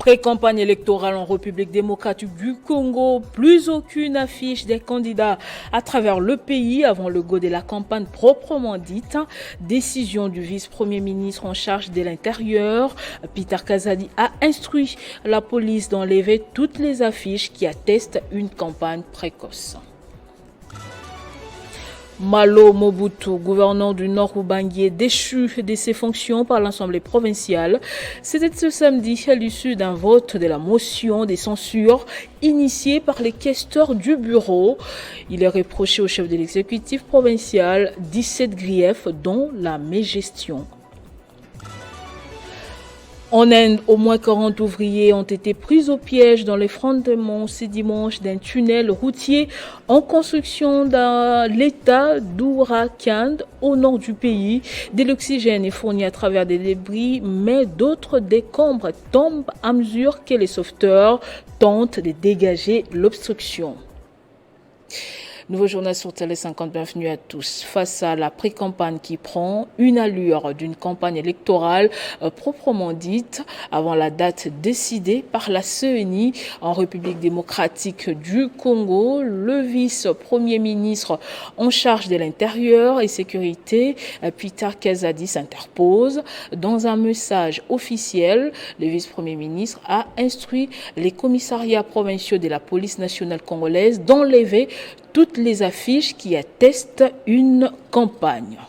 Pré-campagne électorale en République démocratique du Congo, plus aucune affiche des candidats à travers le pays avant le go de la campagne proprement dite. Décision du vice-premier ministre en charge de l'Intérieur, Peter Kazadi, a instruit la police d'enlever toutes les affiches qui attestent une campagne précoce. Malo Mobutu, gouverneur du Nord Ubangi, déchu de ses fonctions par l'Assemblée provinciale. C'était ce samedi à l'issue d'un vote de la motion de censure initiée par les questeurs du bureau. Il est reproché au chef de l'exécutif provincial 17 griefs, dont la mégestion. En Inde, au moins 40 ouvriers ont été pris au piège dans les fondements ce dimanche d'un tunnel routier en construction dans l'État d'Uttarakhand, au nord du pays. De l'oxygène est fourni à travers des débris, mais d'autres décombres tombent à mesure que les sauveteurs tentent de dégager l'obstruction. Nouveau journal sur Télé 50, bienvenue à tous. Face à la pré-campagne qui prend une allure d'une campagne électorale proprement dite, avant la date décidée par la CENI en République démocratique du Congo, le vice-premier ministre en charge de l'Intérieur et sécurité, Peter Kazadi, s'interpose. Dans un message officiel, le vice-premier ministre a instruit les commissariats provinciaux de la police nationale congolaise d'enlever toutes les affiches qui attestent une campagne.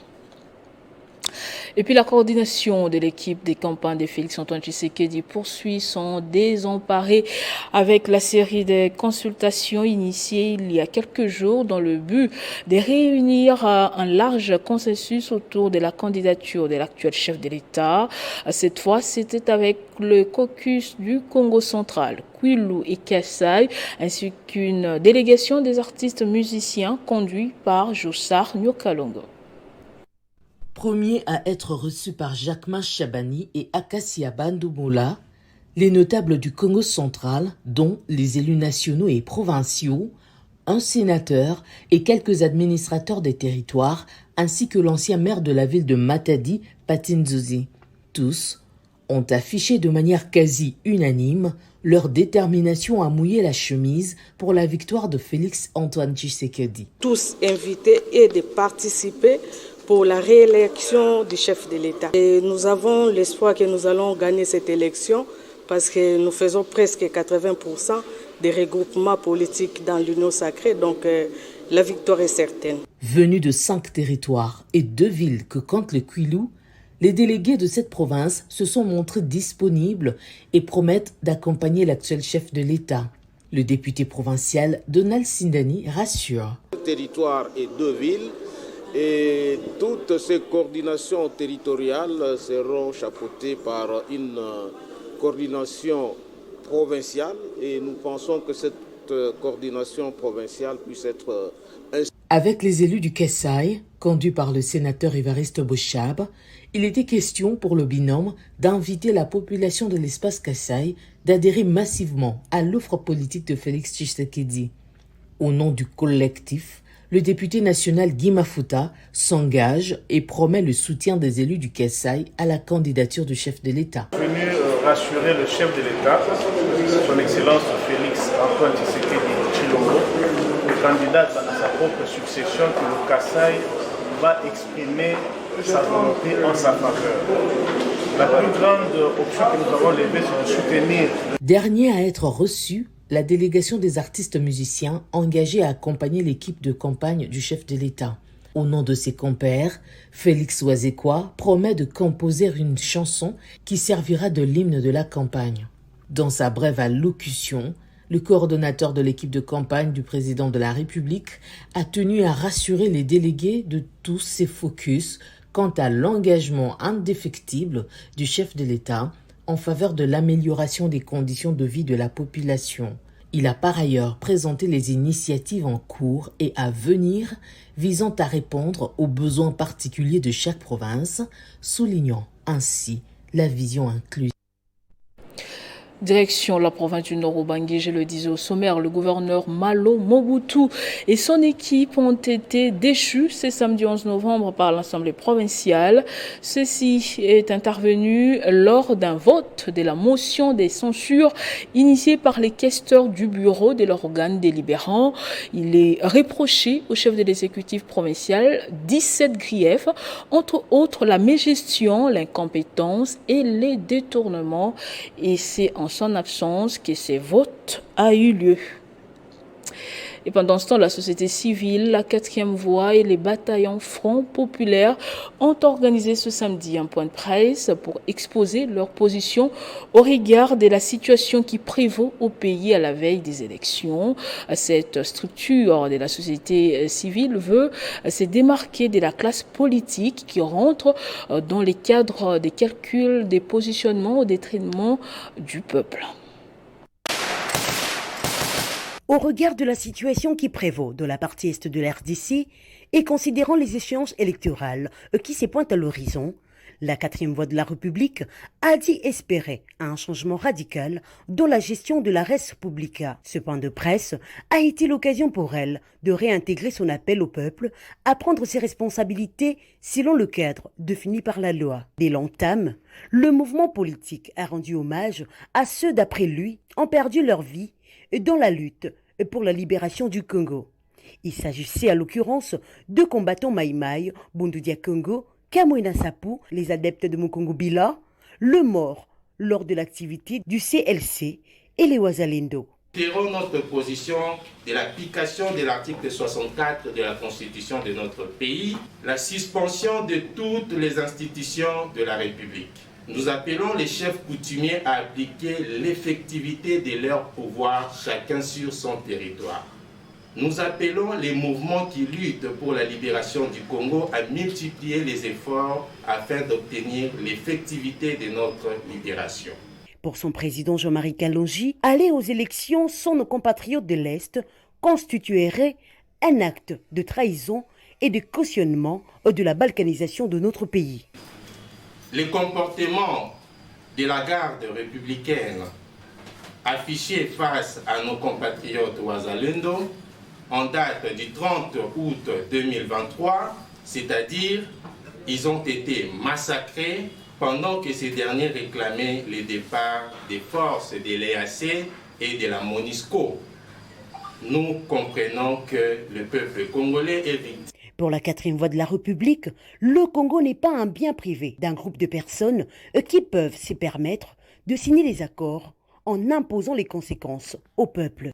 Et puis la coordination de l'équipe des campagnes de Félix-Antoine Tshisekedi poursuit son désemparé avec la série de consultations initiées il y a quelques jours dans le but de réunir un large consensus autour de la candidature de l'actuel chef de l'État. Cette fois, c'était avec le caucus du Congo central, Kwilu et Kassai, ainsi qu'une délégation des artistes musiciens conduits par Jossar Nyokalongo. Premier à être reçu par Jacquemin Chabani et Akassia Bandoumoula, les notables du Congo central, dont les élus nationaux et provinciaux, un sénateur et quelques administrateurs des territoires, ainsi que l'ancien maire de la ville de Matadi, Patinzozi. Tous ont affiché de manière quasi unanime leur détermination à mouiller la chemise pour la victoire de Félix-Antoine Tshisekedi. Tous invités et de participer pour la réélection du chef de l'État. Et nous avons l'espoir que nous allons gagner cette élection parce que nous faisons presque 80% des regroupements politiques dans l'Union sacrée, donc la victoire est certaine. Venus de 5 territoires et 2 villes que compte le Kwilu, les délégués de cette province se sont montrés disponibles et promettent d'accompagner l'actuel chef de l'État. Le député provincial Donald Sindani rassure. Un territoire et 2 villes. Et toutes ces coordinations territoriales seront chapeautées par une coordination provinciale et nous pensons que cette coordination provinciale puisse être Avec les élus du Kassai, conduits par le sénateur Évariste Bochab, il était question pour le binôme d'inviter la population de l'espace Kassai d'adhérer massivement à l'offre politique de Félix Tshisekedi. Au nom du collectif, le député national Guy Mafuta s'engage et promet le soutien des élus du Kassai à la candidature du chef de l'État. Venu rassurer le chef de l'État, son Excellence Félix-Antoine Tshisekedi Tshilombo, le candidat à sa propre succession, que le Kassai va exprimer sa volonté en sa faveur. La plus grande option que nous avons levée, c'est de soutenir. Dernier à être reçu, la délégation des artistes musiciens engagés à accompagner l'équipe de campagne du chef de l'État. Au nom de ses compères, Félix Wazekwa promet de composer une chanson qui servira de l'hymne de la campagne. Dans sa brève allocution, le coordonnateur de l'équipe de campagne du président de la République a tenu à rassurer les délégués de tous ses focus quant à l'engagement indéfectible du chef de l'État en faveur de l'amélioration des conditions de vie de la population. Il a par ailleurs présenté les initiatives en cours et à venir visant à répondre aux besoins particuliers de chaque province, soulignant ainsi la vision inclusive. Direction la province du Nord-Ubangi, je le disais au sommaire, le gouverneur Malo Mobutu et son équipe ont été déchus ce samedi 11 novembre par l'Assemblée provinciale. Ceci est intervenu lors d'un vote de la motion de censure initiée par les questeurs du bureau de l'organe délibérant. Il est reproché au chef de l'exécutif provincial 17 griefs, entre autres la mégestion, l'incompétence et les détournements. Et c'est en son absence que ce vote a eu lieu. Et pendant ce temps, la société civile, la 4e voie et les bataillons Front Populaire ont organisé ce samedi un point de presse pour exposer leur position au regard de la situation qui prévaut au pays à la veille des élections. Cette structure de la société civile veut se démarquer de la classe politique qui rentre dans les cadres des calculs des positionnements au détriment du peuple. Au regard de la situation qui prévaut dans la partie est de la RDC et considérant les échéances électorales qui se pointent à l'horizon, la 4e voie de la République a dit espérer un changement radical dans la gestion de la res publica. Ce point de presse a été l'occasion pour elle de réintégrer son appel au peuple à prendre ses responsabilités selon le cadre défini par la loi. Dès l'entame, le mouvement politique a rendu hommage à ceux d'après lui ont perdu leur vie dans la lutte pour la libération du Congo. Il s'agissait à l'occurrence de combattants Maïmaï, Bundudia Congo, Kamwina Sapu, les adeptes de Mukongo Bila, le mort lors de l'activité du CLC et les Wazalendo. Nous tirons notre position de l'application de l'article 64 de la Constitution de notre pays, la suspension de toutes les institutions de la République. Nous appelons les chefs coutumiers à appliquer l'effectivité de leurs pouvoirs, chacun sur son territoire. Nous appelons les mouvements qui luttent pour la libération du Congo à multiplier les efforts afin d'obtenir l'effectivité de notre libération. Pour son président Jean-Marie Kalonji, aller aux élections sans nos compatriotes de l'Est constituerait un acte de trahison et de cautionnement de la balkanisation de notre pays. Les comportements de la garde républicaine affichés face à nos compatriotes Wazalendo en date du 30 août 2023, c'est-à-dire ils ont été massacrés pendant que ces derniers réclamaient le départ des forces de l'EAC et de la MONUSCO. Nous comprenons que le peuple congolais est victime. Pour la 4e voie de la République, le Congo n'est pas un bien privé d'un groupe de personnes qui peuvent se permettre de signer les accords en imposant les conséquences au peuple.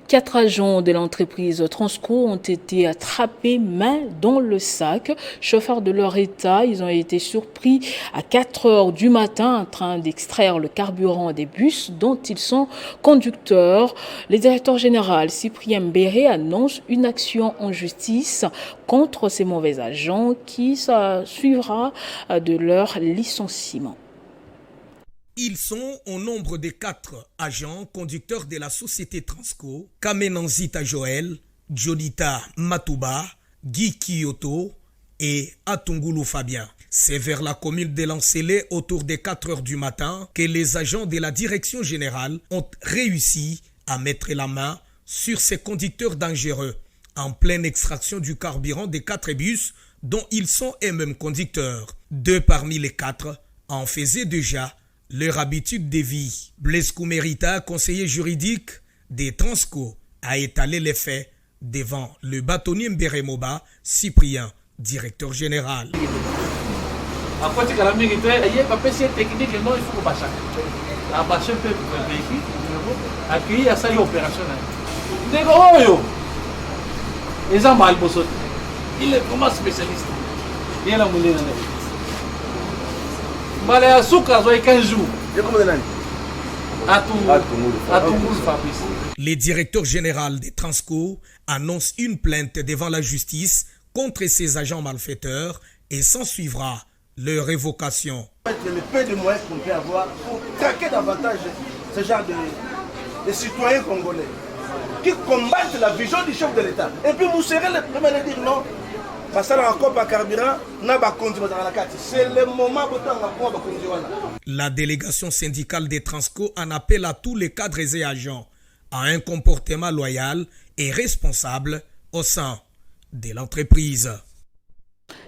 4 agents de l'entreprise Transco ont été attrapés main dans le sac. Chauffeurs de leur état, ils ont été surpris à 4 heures du matin en train d'extraire le carburant des bus dont ils sont conducteurs. Le directeur général Cyprien Mbéré annonce une action en justice contre ces mauvais agents qui suivra de leur licenciement. Ils sont au nombre de 4 agents conducteurs de la société Transco, Kamenanzita Joël, Jodita Matouba, Guy Kyoto et Atungulu Fabien. C'est vers la commune de Lancélé, autour des 4 heures du matin, que les agents de la direction générale ont réussi à mettre la main sur ces conducteurs dangereux, en pleine extraction du carburant des 4 bus dont ils sont eux-mêmes conducteurs. 2 parmi les 4 en faisaient déjà leur habitude de vie. Blaise Koumerita, conseiller juridique des Transco, a étalé les faits devant le bâtonnier Mbérémoba, Cyprien, directeur général. Il est vraiment spécialiste. Il est la moulée. Balaya Souka, 15 jours. Le directeur général des Transco annonce une plainte devant la justice contre ces agents malfaiteurs et s'en suivra leur révocation. Le peu de moyens qu'on peut avoir pour traquer davantage ce genre de citoyens congolais qui combattent la vision du chef de l'État. Et puis vous serez les premiers à dire non, La délégation syndicale des Transco en appelle à tous les cadres et agents à un comportement loyal et responsable au sein de l'entreprise.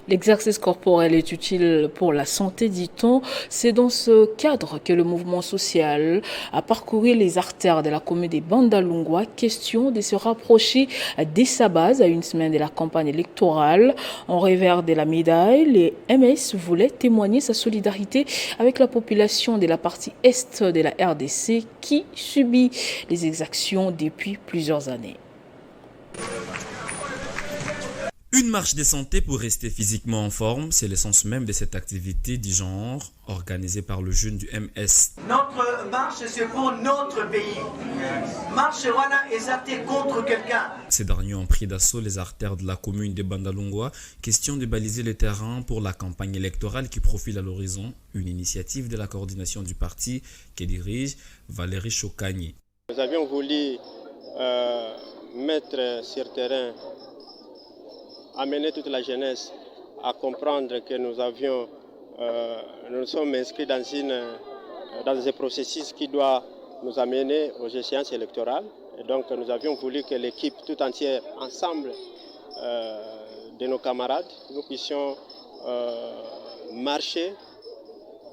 L'exercice corporel est utile pour la santé, dit-on. C'est dans ce cadre que le mouvement social a parcouru les artères de la commune de Bandalungwa, question de se rapprocher de sa base à une semaine de la campagne électorale. En revers de la médaille, les MS voulaient témoigner sa solidarité avec la population de la partie est de la RDC qui subit les exactions depuis plusieurs années. Une marche de santé pour rester physiquement en forme, c'est l'essence même de cette activité du genre organisée par le jeune du MS. Notre marche, c'est pour notre pays. Marche voilà exercée contre quelqu'un. Ces derniers ont pris d'assaut les artères de la commune de Bandalungwa, question de baliser le terrain pour la campagne électorale qui profile à l'horizon, une initiative de la coordination du parti qui dirige Valérie Chokani. Nous avions voulu mettre sur terrain, amener toute la jeunesse à comprendre que nous sommes inscrits dans un processus qui doit nous amener aux échéances électorales. Et donc nous avions voulu que l'équipe tout entière, ensemble de nos camarades, nous puissions marcher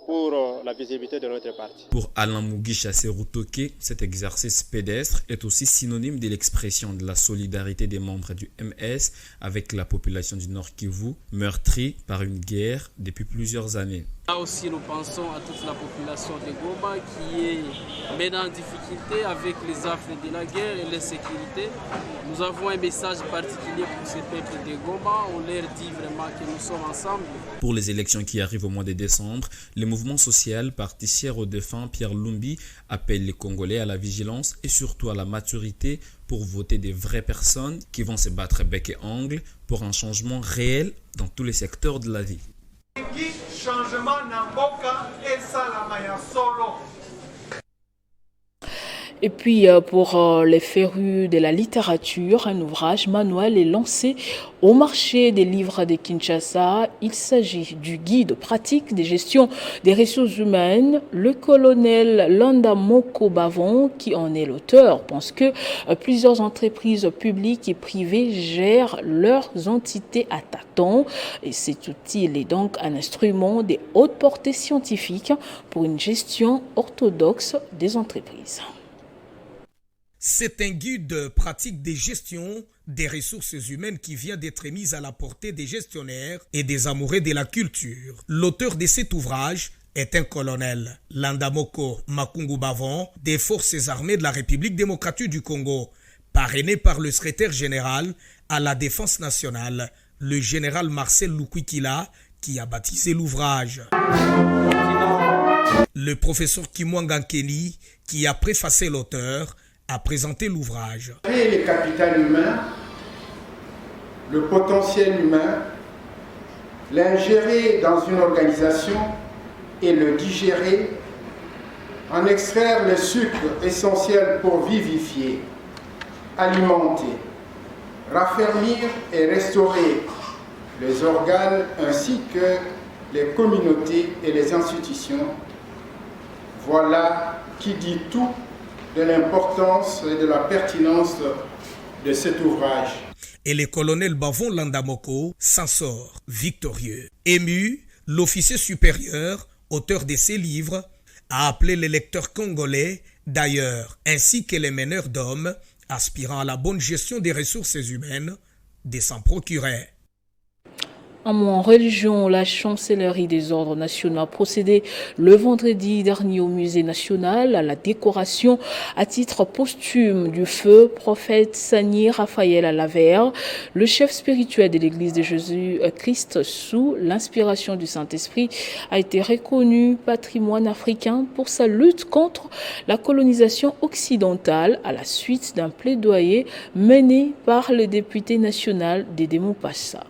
pour la visibilité de notre parti. Pour Alain Mugisha Serutoke, cet exercice pédestre est aussi synonyme de l'expression de la solidarité des membres du MS avec la population du Nord Kivu, meurtrie par une guerre depuis plusieurs années. Là aussi, nous pensons à toute la population de Goma qui est maintenant en difficulté avec les affres de la guerre et l'insécurité. Nous avons un message particulier pour ces peuples de Goma. On leur dit vraiment que nous sommes ensemble. Pour les élections qui arrivent au mois de décembre, le mouvement social parti cher au défunt Pierre Lumbi appelle les Congolais à la vigilance et surtout à la maturité pour voter des vraies personnes qui vont se battre bec et ongle pour un changement réel dans tous les secteurs de la vie. Et puis pour les férus de la littérature, un ouvrage manuel est lancé au marché des livres de Kinshasa. Il s'agit du guide pratique de gestion des ressources humaines. Le colonel Landa Moko Bavon, qui en est l'auteur, pense que plusieurs entreprises publiques et privées gèrent leurs entités à tâtons. Et cet outil est donc un instrument de haute portée scientifique pour une gestion orthodoxe des entreprises. C'est un guide pratique de gestion des ressources humaines qui vient d'être mis à la portée des gestionnaires et des amoureux de la culture. L'auteur de cet ouvrage est un colonel, Landamoko Makungu Bavon, des forces armées de la République démocratique du Congo, parrainé par le secrétaire général à la Défense nationale, le général Marcel Lukwikila, qui a baptisé l'ouvrage. Le professeur Kimwanga Nkeli, qui a préfacé l'auteur, a présenté l'ouvrage. Le capital humain, le potentiel humain, l'ingérer dans une organisation et le digérer, en extraire le sucre essentiel pour vivifier, alimenter, raffermir et restaurer les organes ainsi que les communautés et les institutions. Voilà qui dit tout de l'importance et de la pertinence de cet ouvrage. Et le colonel Bavon Landamoko s'en sort victorieux. Ému, l'officier supérieur, auteur de ces livres, a appelé les lecteurs congolais, d'ailleurs, ainsi que les meneurs d'hommes, aspirant à la bonne gestion des ressources humaines, de s'en procurer. En religion, la chancellerie des ordres nationaux a procédé le vendredi dernier au musée national à la décoration à titre posthume du feu prophète Sani Raphaël Alavert, le chef spirituel de l'église de Jésus-Christ sous l'inspiration du Saint-Esprit, a été reconnu patrimoine africain pour sa lutte contre la colonisation occidentale à la suite d'un plaidoyer mené par le député national Dédé Mopassa.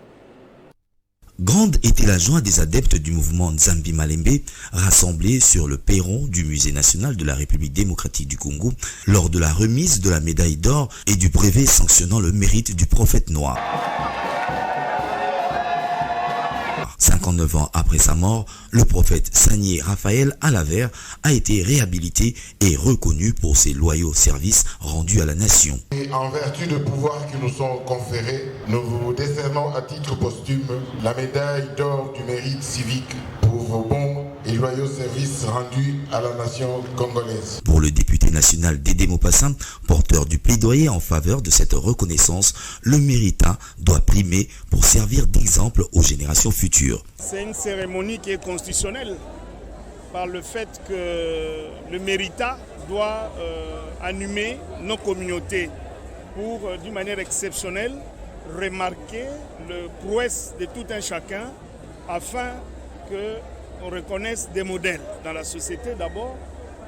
Grande était la joie des adeptes du mouvement Nzambi Malembe rassemblés sur le perron du Musée national de la République démocratique du Congo lors de la remise de la médaille d'or et du brevet sanctionnant le mérite du prophète noir. 59 ans après sa mort, le prophète Sagné Raphaël Alaver a été réhabilité et reconnu pour ses loyaux services rendus à la nation. Et en vertu de pouvoirs qui nous sont conférés, nous vous décernons à titre posthume la médaille d'or du mérite civique pour vos bons et loyaux services rendus à la nation congolaise. Pour le député national Dédé Maupassant, porteur du plaidoyer en faveur de cette reconnaissance, le méritat doit primer pour servir d'exemple aux générations futures. C'est une cérémonie qui est constitutionnelle par le fait que le méritat doit animer nos communautés pour, d'une manière exceptionnelle, remarquer le prouesse de tout un chacun afin qu'on reconnaisse des modèles dans la société d'abord.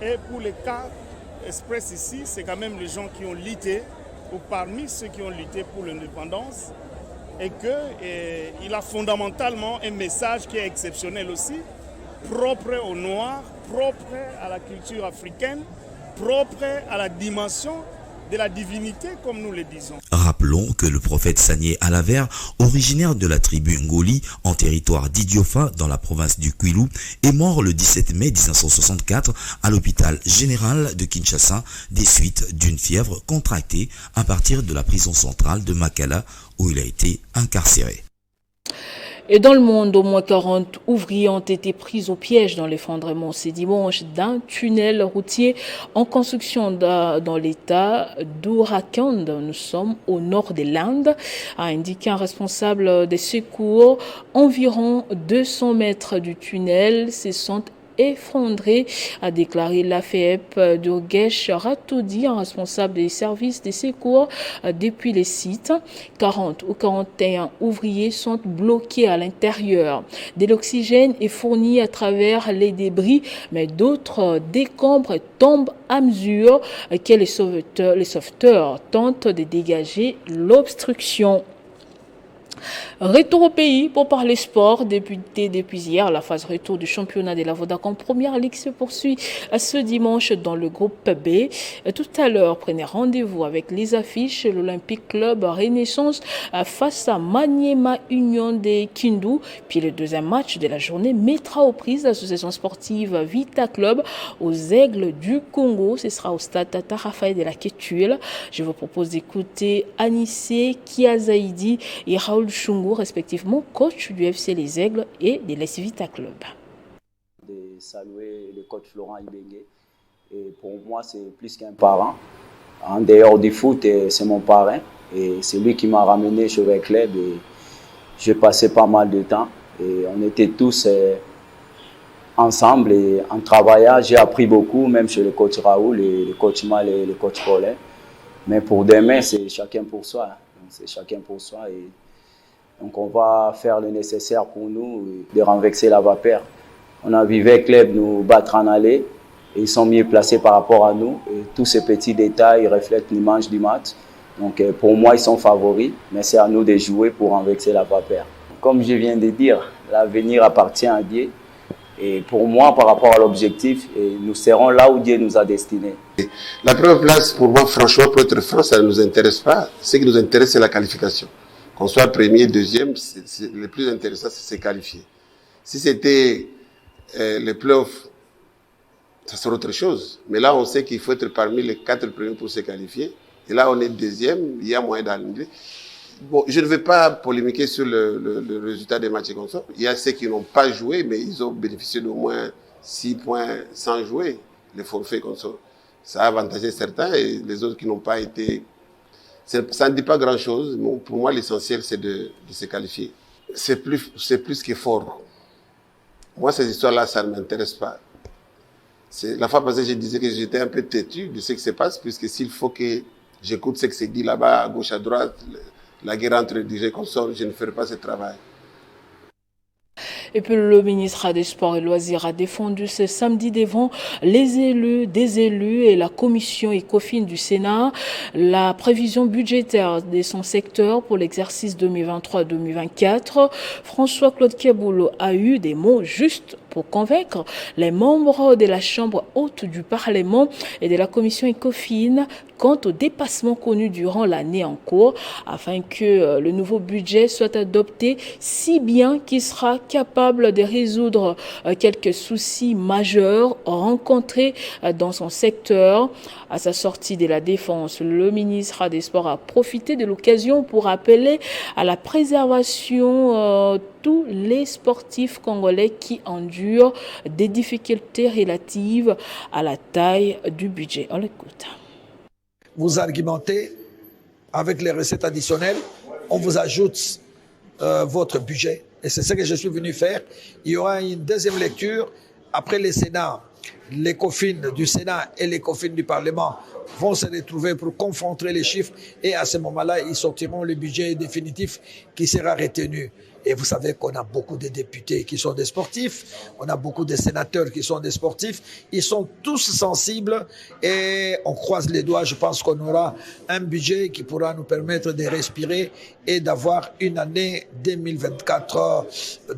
Et pour les cas express ici, c'est quand même les gens qui ont lutté, ou parmi ceux qui ont lutté pour l'indépendance, et qu'il a fondamentalement un message qui est exceptionnel aussi, propre aux Noirs, propre à la culture africaine, propre à la dimension de la divinité, comme nous le disons. Rappelons que le prophète Sagné Alaver, originaire de la tribu Ngoli, en territoire d'Idiofa, dans la province du Kwilu, est mort le 17 mai 1964 à l'hôpital général de Kinshasa, des suites d'une fièvre contractée à partir de la prison centrale de Makala, où il a été incarcéré. Et dans le monde, au moins 40 ouvriers ont été pris au piège dans l'effondrement ce dimanche d'un tunnel routier en construction dans l'état d'Uttarakhand. Nous sommes au nord de l'Inde, a indiqué un responsable des secours. Environ 200 mètres du tunnel se sont effondré, a déclaré l'AFEP Durgesh Ratoudi, un responsable des services de secours depuis les sites. 40 ou 41 ouvriers sont bloqués à l'intérieur. De l'oxygène est fourni à travers les débris, mais d'autres décombres tombent à mesure que les sauveteurs tentent de dégager l'obstruction. Retour au pays pour parler sport. Débuté depuis hier, la phase retour du championnat de la Vodacom Première Ligue se poursuit ce dimanche dans le groupe B. Tout à l'heure, prenez rendez-vous avec les affiches. L'Olympique Club Renaissance face à Maniema Union de Kindu. Puis le deuxième match de la journée mettra aux prises l'association sportive Vita Club aux Aigles du Congo. Ce sera au stade Tata Raphaël de la Quétuile. Je vous propose d'écouter Anissé Kiazaidi et Raoul Chungu, respectivement coach du FC Les Aigles et de l'AS Vita Club. De saluer le coach Laurent Ibengue. Et pour moi, c'est plus qu'un parent. En dehors du foot, c'est mon parrain. Et c'est lui qui m'a ramené chez le club. Et j'ai passé pas mal de temps. Et on était tous ensemble. Et en travaillant, j'ai appris beaucoup, même chez le coach Raoul, et le coach Mal et le coach Colin. Mais pour demain, c'est chacun pour soi. C'est chacun pour soi. Et donc on va faire le nécessaire pour nous de renverser la vapeur. On a vu le club nous battre en aller et ils sont mieux placés par rapport à nous. Et tous ces petits détails reflètent l'image du match. Donc pour moi, ils sont favoris, mais c'est à nous de jouer pour renverser la vapeur. Comme je viens de dire, l'avenir appartient à Dieu. Et pour moi, par rapport à l'objectif, nous serons là où Dieu nous a destinés. La première place, pour moi, franchement, pour être franc, ça ne nous intéresse pas. Ce qui nous intéresse, c'est la qualification. Qu'on soit premier, deuxième, le plus intéressant, c'est se qualifier. Si c'était les playoffs, ça serait autre chose. Mais là, on sait qu'il faut être parmi les 4 premiers pour se qualifier. Et là, on est deuxième, il y a moyen d'aller. Bon, je ne vais pas polémiquer sur le résultat des matchs comme ça. Il y a ceux qui n'ont pas joué, mais ils ont bénéficié d'au moins 6 points sans jouer, les forfaits comme ça. Ça a avantagé certains et les autres qui n'ont pas été... Ça ne dit pas grand-chose. Pour moi, l'essentiel, c'est de se qualifier. C'est plus qu'effort. Moi, ces histoires-là, ça ne m'intéresse pas. La fois passée, je disais que j'étais un peu têtu de ce qui se passe, puisque s'il faut que j'écoute ce qui se dit là-bas, à gauche, à droite, la guerre entre les dirigeants comme ça, je ne ferai pas ce travail. Et puis le ministre des Sports et Loisirs a défendu ce samedi devant des élus et la commission ECOFIN du Sénat la prévision budgétaire de son secteur pour l'exercice 2023-2024. François-Claude Kiaboulou a eu des mots justes pour convaincre les membres de la Chambre haute du Parlement et de la Commission ECOFIN quant au dépassement connu durant l'année en cours afin que le nouveau budget soit adopté si bien qu'il sera capable de résoudre quelques soucis majeurs rencontrés dans son secteur. À sa sortie de la Défense, le ministre des Sports a profité de l'occasion pour appeler à la préservation tous les sportifs congolais qui endurent des difficultés relatives à la taille du budget. On l'écoute. Vous argumentez avec les recettes additionnelles, on vous ajoute votre budget. Et c'est ce que je suis venu faire. Il y aura une deuxième lecture après le Sénat. Les COFIN du Sénat et les COFIN du Parlement vont se retrouver pour confronter les chiffres et à ce moment-là, ils sortiront le budget définitif qui sera retenu. Et vous savez qu'on a beaucoup de députés qui sont des sportifs, on a beaucoup de sénateurs qui sont des sportifs, ils sont tous sensibles et on croise les doigts, je pense qu'on aura un budget qui pourra nous permettre de respirer et d'avoir une année 2024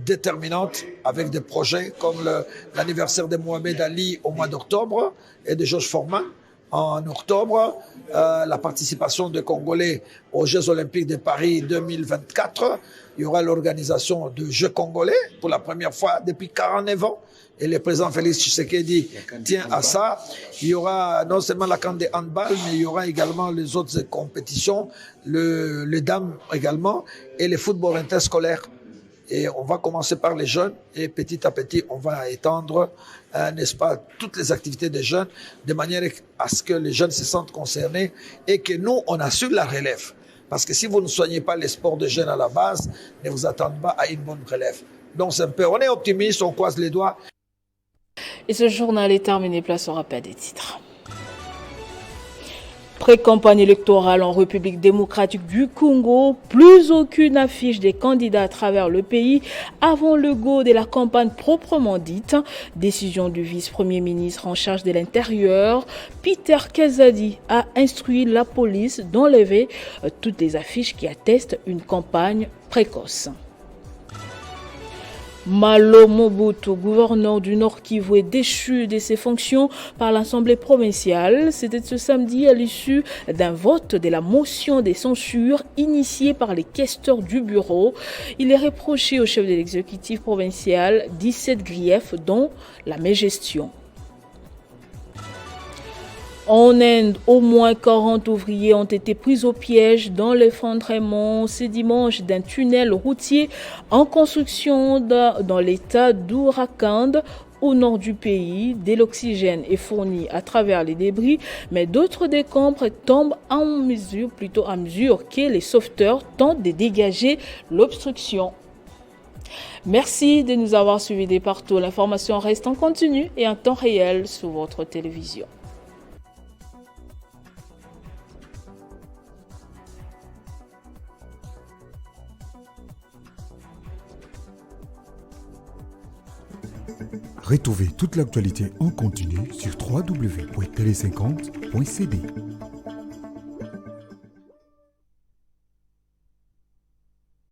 déterminante avec des projets comme l'anniversaire de Mohamed Ali au mois d'octobre et de Georges Forman en octobre, la participation des Congolais aux Jeux Olympiques de Paris 2024. Il y aura l'organisation de Jeux congolais pour la première fois depuis 49 ans. Et le président Félix Tshisekedi tient à ça. Il y aura non seulement la CAN de handball, mais il y aura également les autres compétitions, les dames également, et le football interscolaire. Et on va commencer par les jeunes et petit à petit, on va étendre, n'est-ce pas, toutes les activités des jeunes de manière à ce que les jeunes se sentent concernés et que nous, on assure la relève. Parce que si vous ne soignez pas les sports de jeunes à la base, ne vous attendez pas à une bonne relève. Donc c'est un peu, on est optimiste, on croise les doigts. Et ce journal est terminé, place au rappel des titres. Pré-campagne électorale en République démocratique du Congo, plus aucune affiche des candidats à travers le pays avant le go de la campagne proprement dite. Décision du vice-premier ministre en charge de l'Intérieur, Peter Kazadi, a instruit la police d'enlever toutes les affiches qui attestent une campagne précoce. Malo Mobutu, gouverneur du Nord Kivu, est déchu de ses fonctions par l'Assemblée provinciale. C'était ce samedi à l'issue d'un vote de la motion de censure initiée par les questeurs du bureau. Il est reproché au chef de l'exécutif provincial 17 griefs, dont la mégestion. En Inde, au moins 40 ouvriers ont été pris au piège dans l'effondrement ce dimanche d'un tunnel routier en construction dans l'état d'Uttarakhand, au nord du pays. De l'oxygène est fourni à travers les débris, mais d'autres décombres tombent à mesure que les sauveteurs tentent de dégager l'obstruction. Merci de nous avoir suivis de partout. L'information reste en continu et en temps réel sur votre télévision. Retrouvez toute l'actualité en continu sur www.tele50.cd.